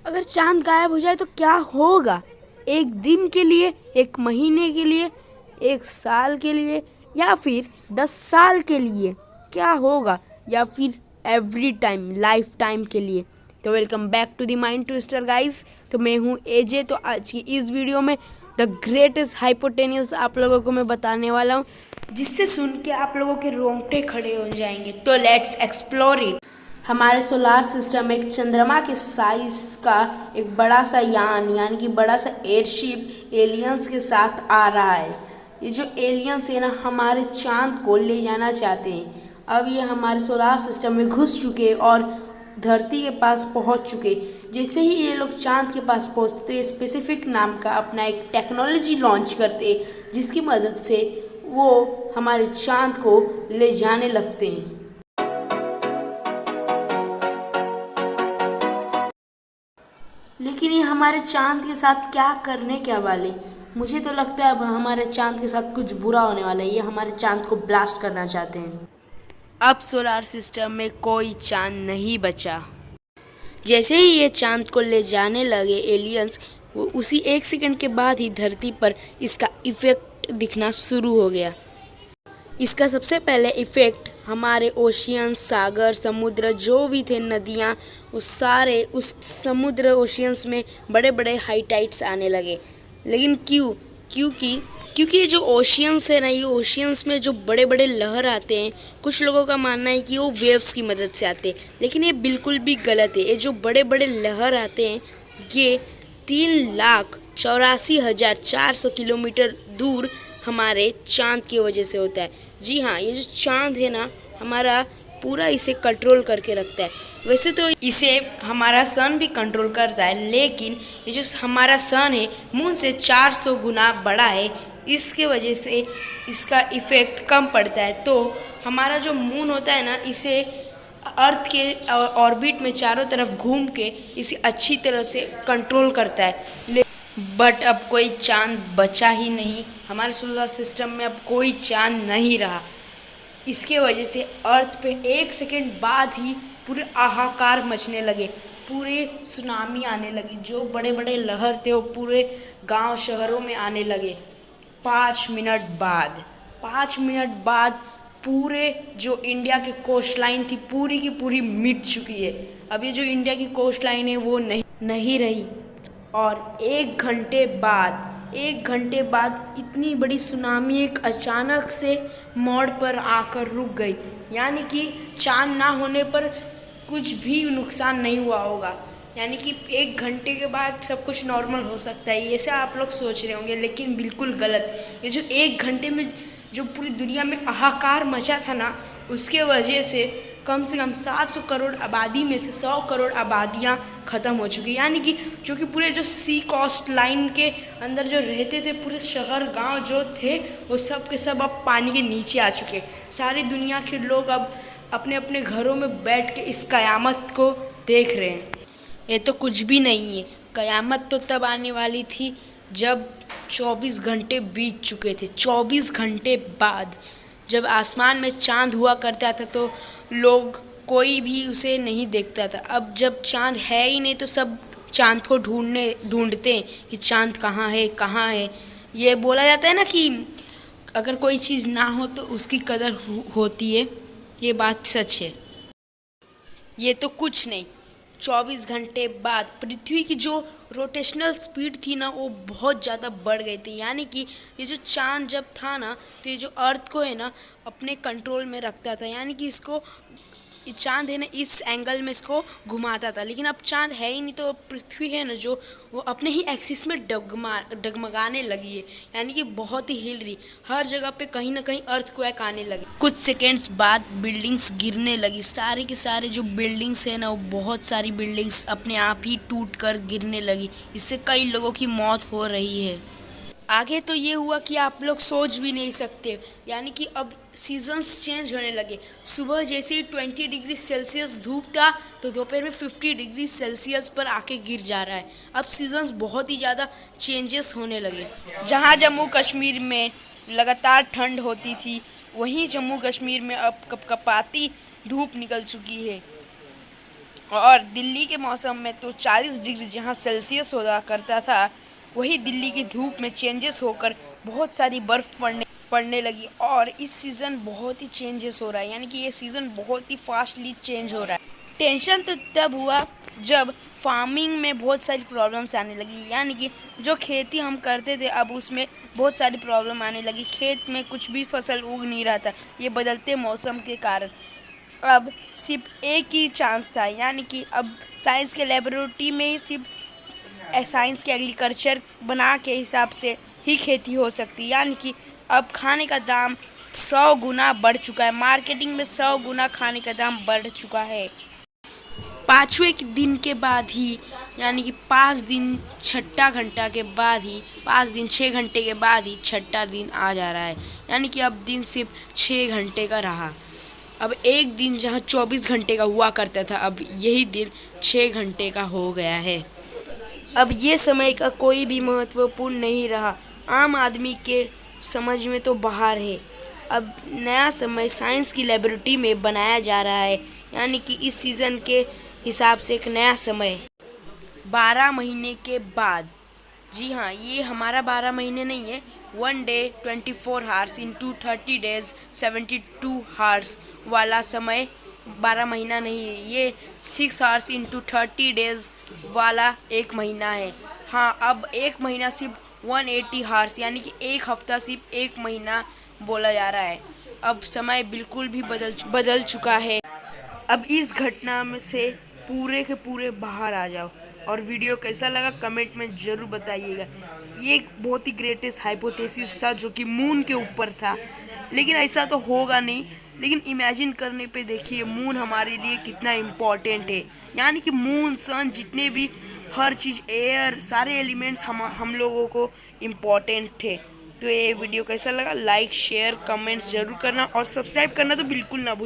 अगर चांद गायब हो जाए तो क्या होगा? एक दिन के लिए, एक महीने के लिए, एक साल के लिए, या फिर 10 साल के लिए क्या होगा, या फिर एवरी टाइम, लाइफ टाइम के लिए? तो welcome back to the Mind Twister guys. तो मैं हूँ एजे। तो आज की इस वीडियो में द ग्रेटेस्ट हाइपोटेनियस आप लोगों को मैं बताने वाला हूँ, जिससे सुन के आप लोगों के रोंगटे खड़े हो जाएंगे। तो लेट्स एक्सप्लोर इट। हमारे सोलार सिस्टम एक चंद्रमा के साइज का एक बड़ा सा यान, यानी कि बड़ा सा एयरशिप एलियंस के साथ आ रहा है। ये जो एलियंस है ना, हमारे चांद को ले जाना चाहते हैं। अब ये हमारे सोलार सिस्टम में घुस चुके और धरती के पास पहुंच चुके। जैसे ही ये लोग चांद के पास पहुंचते, स्पेसिफिक नाम का अपना एक टेक्नोलॉजी लॉन्च करते, जिसकी मदद से वो हमारे चांद को ले जाने लगते हैं। लेकिन ये हमारे चांद के साथ क्या करने क्या वाले? मुझे तो लगता है अब हमारे चांद के साथ कुछ बुरा होने वाला है। ये हमारे चांद को ब्लास्ट करना चाहते हैं। अब सोलार सिस्टम में कोई चांद नहीं बचा। जैसे ही ये चांद को ले जाने लगे एलियंस, वो उसी 1 सेकंड के बाद ही धरती पर इसका इफेक्ट दिखना शुरू हो गया। इसका सबसे पहले इफ़ेक्ट हमारे ओशियन, सागर, समुद्र जो भी थे, नदियाँ, उस समुद्र ओशियंस में बड़े बड़े हाई टाइड्स आने लगे। लेकिन क्योंकि ये जो ओशियंस है ना, ये ओशियंस में जो बड़े बड़े लहर आते हैं, कुछ लोगों का मानना है कि वो वेव्स की मदद से आते हैं, लेकिन ये बिल्कुल भी गलत है। ये जो बड़े बड़े लहर आते हैं, ये 3,84,400 किलोमीटर दूर हमारे चांद की वजह से होता है। जी हाँ, ये जो चांद है ना, हमारा पूरा इसे कंट्रोल करके रखता है। वैसे तो इसे हमारा सन भी कंट्रोल करता है, लेकिन ये जो हमारा सन है, मून से 400 गुना बड़ा है। इसके वजह से इसका इफ़ेक्ट कम पड़ता है। तो हमारा जो मून होता है ना, इसे अर्थ के ऑर्बिट में चारों तरफ घूम के इसे अच्छी तरह से कंट्रोल करता है। बट अब कोई चांद बचा ही नहीं। हमारे सोलर सिस्टम में अब कोई चांद नहीं रहा। इसके वजह से अर्थ पे 1 सेकंड बाद ही पूरे हाहाकार मचने लगे, पूरे सुनामी आने लगी। जो बड़े बड़े लहर थे वो पूरे गांव शहरों में आने लगे। 5 मिनट बाद पूरे जो इंडिया की कोस्ट लाइन थी, पूरी की पूरी मिट चुकी है। अब ये जो इंडिया की कोस्ट लाइन है वो नहीं रही। और 1 घंटे बाद इतनी बड़ी सुनामी एक अचानक से मोड़ पर आकर रुक गई। यानी कि चांद ना होने पर कुछ भी नुकसान नहीं हुआ होगा। यानी कि 1 घंटे के बाद सब कुछ नॉर्मल हो सकता है, ऐसे आप लोग सोच रहे होंगे, लेकिन बिल्कुल गलत। ये जो 1 घंटे में जो पूरी दुनिया में हाहाकार मचा था ना, उसके वजह से कम 700 करोड़ आबादी में से 100 करोड़ आबादियाँ ख़त्म हो चुकी। यानी कि जो कि पूरे जो सी कोस्ट लाइन के अंदर जो रहते थे, पूरे शहर गांव जो थे, वो सब के सब अब पानी के नीचे आ चुके। सारी दुनिया के लोग अब अपने अपने घरों में बैठ के इस कयामत को देख रहे हैं। ये तो कुछ भी नहीं है। कयामत तो तब आने वाली थी जब 24 घंटे बीत चुके थे। 24 घंटे बाद जब आसमान में चांद हुआ करता था तो लोग कोई भी उसे नहीं देखता था। अब जब चांद है ही नहीं तो सब चांद को ढूंढते हैं कि चांद कहाँ है। ये बोला जाता है ना कि अगर कोई चीज़ ना हो तो उसकी कदर होती है। ये बात सच है। ये तो कुछ नहीं। 24 घंटे बाद पृथ्वी की जो रोटेशनल स्पीड थी ना, वो बहुत ज़्यादा बढ़ गई थी। यानी कि ये जो चांद जब था ना, तो ये जो अर्थ को है ना अपने कंट्रोल में रखता था। यानी कि इसको चांद है ना, इस एंगल में इसको घुमाता था। लेकिन अब चांद है ही नहीं, तो पृथ्वी है ना जो, वो अपने ही एक्सिस में डगमगाने लगी है। यानी कि बहुत ही हिल रही, हर जगह पे कहीं ना कहीं अर्थक्वेक आने लगी। कुछ सेकेंड्स बाद बिल्डिंग्स गिरने लगी। सारे के सारे जो बिल्डिंग्स है ना, वो बहुत सारी बिल्डिंग्स अपने आप ही टूट कर गिरने लगी। इससे कई लोगों की मौत हो रही है। आगे तो ये हुआ कि आप लोग सोच भी नहीं सकते। यानी कि अब सीजन्स चेंज होने लगे। सुबह जैसे ही 20 डिग्री सेल्सियस धूप था, तो दोपहर में 50 डिग्री सेल्सियस पर आके गिर जा रहा है। अब सीजन्स बहुत ही ज़्यादा चेंजेस होने लगे। जहाँ जम्मू कश्मीर में लगातार ठंड होती थी, वहीं जम्मू कश्मीर में अब कपकपाती धूप निकल चुकी है। और दिल्ली के मौसम में तो 40 डिग्री जहाँ सेल्सियस होता करता था, वही दिल्ली की धूप में चेंजेस होकर बहुत सारी बर्फ़ पड़ने लगी। और इस सीज़न बहुत ही चेंजेस हो रहा है, यानी कि ये सीज़न बहुत ही फास्टली चेंज हो रहा है। टेंशन तो तब हुआ जब फार्मिंग में बहुत सारी प्रॉब्लम्स आने लगी, यानी कि जो खेती हम करते थे अब उसमें बहुत सारी प्रॉब्लम आने लगी। खेत में कुछ भी फसल उग नहीं रहा था, ये बदलते मौसम के कारण। अब सिर्फ एक ही चांस था, यानी कि अब साइंस के लेबोरेटरी में ही सिर्फ साइंस के एग्रीकल्चर बना के हिसाब से ही खेती हो सकती है, यानी कि अब खाने का दाम 100 गुना बढ़ चुका है। मार्केटिंग में 100 गुना खाने का दाम बढ़ चुका है। 5वें दिन के बाद ही, यानी कि 5 दिन छठा घंटा के बाद ही, 5 दिन 6 घंटे के बाद ही छठा दिन आ जा रहा है, यानी कि अब दिन सिर्फ 6 घंटे का रहा। अब एक दिन जहाँ 24 घंटे का हुआ करता था, अब यही दिन 6 घंटे का हो गया है। अब ये समय का कोई भी महत्वपूर्ण नहीं रहा, आम आदमी के समझ में तो बाहर है। अब नया समय साइंस की लेबोरेटरी में बनाया जा रहा है, यानी कि इस सीज़न के हिसाब से एक नया समय 12 महीने के बाद। जी हाँ, ये हमारा 12 महीने नहीं है। 1 day 24 hours into 30 days 72 hours वाला समय 12 महीना नहीं है, ये 6 हार्स इंटू 30 डेज वाला एक महीना है। हाँ, अब एक महीना सिर्फ 180 हार्स, यानी कि एक हफ्ता सिर्फ एक महीना बोला जा रहा है। अब समय बिल्कुल भी बदल चुका है। अब इस घटना में से पूरे के पूरे बाहर आ जाओ। और वीडियो कैसा लगा कमेंट में ज़रूर बताइएगा। ये एक बहुत ही ग्रेटेस्ट हाइपोथेसिस था जो कि मून के ऊपर था, लेकिन ऐसा तो होगा नहीं। लेकिन इमेजिन करने पे देखिए मून हमारे लिए कितना इम्पोर्टेंट है, यानी कि मून सन जितने भी हर चीज़ एयर सारे एलिमेंट्स हम लोगों को इम्पोर्टेंट थे। तो ये वीडियो कैसा लगा लाइक शेयर कमेंट्स ज़रूर करना और सब्सक्राइब करना तो बिल्कुल ना भूलिए।